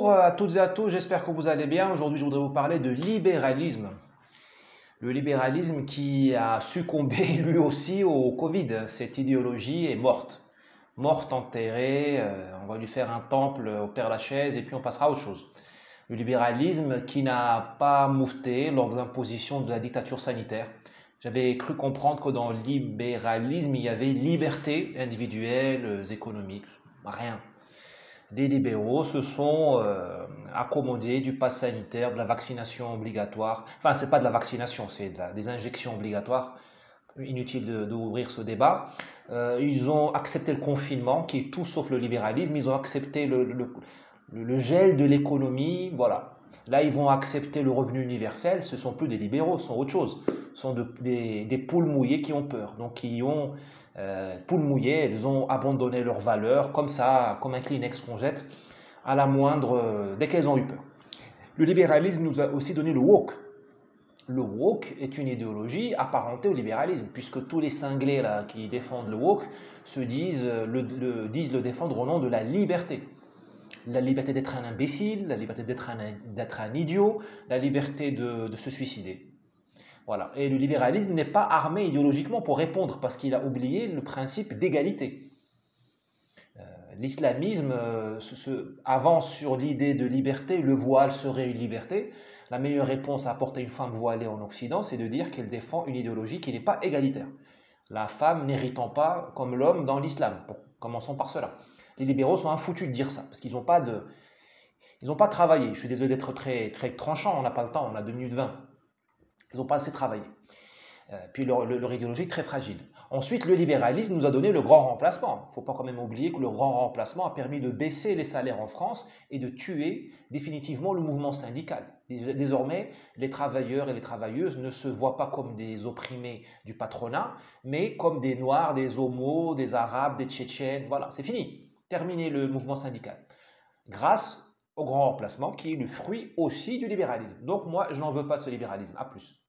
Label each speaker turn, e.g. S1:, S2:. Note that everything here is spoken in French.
S1: Bonjour à toutes et à tous, j'espère que vous allez bien. Aujourd'hui, je voudrais vous parler de libéralisme. Le libéralisme qui a succombé lui aussi au Covid. Cette idéologie est morte. Morte, enterrée, on va lui faire un temple au Père Lachaise et puis on passera à autre chose. Le libéralisme qui n'a pas moufté lors de l'imposition de la dictature sanitaire. J'avais cru comprendre que dans le libéralisme, il y avait liberté individuelle, économique, rien. Les libéraux se sont accommodés du pass sanitaire, de la vaccination obligatoire. Enfin, c'est pas de la vaccination, c'est des injections obligatoires. Inutile d'ouvrir ce débat. Ils ont accepté le confinement, qui est tout sauf le libéralisme. Ils ont accepté le gel de l'économie. Voilà. Là, ils vont accepter le revenu universel. Ce ne sont plus des libéraux, ce sont autre chose. Ce sont des poules mouillées qui ont peur. Donc, qui ont poules mouillées, elles ont abandonné leurs valeurs, comme ça, comme un Kleenex qu'on jette, à la moindre, dès qu'elles ont eu peur. Le libéralisme nous a aussi donné le woke. Le woke est une idéologie apparentée au libéralisme, puisque tous les cinglés là, qui défendent le woke se disent le défendre au nom de la liberté. La liberté d'être un imbécile, la liberté d'être un idiot, la liberté de se suicider. Voilà. Et le libéralisme n'est pas armé idéologiquement pour répondre, parce qu'il a oublié le principe d'égalité. L'islamisme avance sur l'idée de liberté, le voile serait une liberté. La meilleure réponse à apporter à une femme voilée en Occident, c'est de dire qu'elle défend une idéologie qui n'est pas égalitaire. La femme n'héritant pas comme l'homme dans l'islam. Bon, commençons par cela. Les libéraux sont infoutus de dire ça, parce qu'ils n'ont pas travaillé. Je suis désolé d'être très, très tranchant, on n'a pas le temps, on a 2 minutes 20. Ils n'ont pas assez travaillé. Puis leur idéologie est très fragile. Ensuite, le libéralisme nous a donné le grand remplacement. Il ne faut pas quand même oublier que le grand remplacement a permis de baisser les salaires en France et de tuer définitivement le mouvement syndical. Désormais, les travailleurs et les travailleuses ne se voient pas comme des opprimés du patronat, mais comme des Noirs, des Homos, des Arabes, des Tchétchènes. Voilà, c'est fini. Terminé le mouvement syndical. Grâce au grand remplacement qui est le fruit aussi du libéralisme. Donc moi, je n'en veux pas de ce libéralisme. À plus.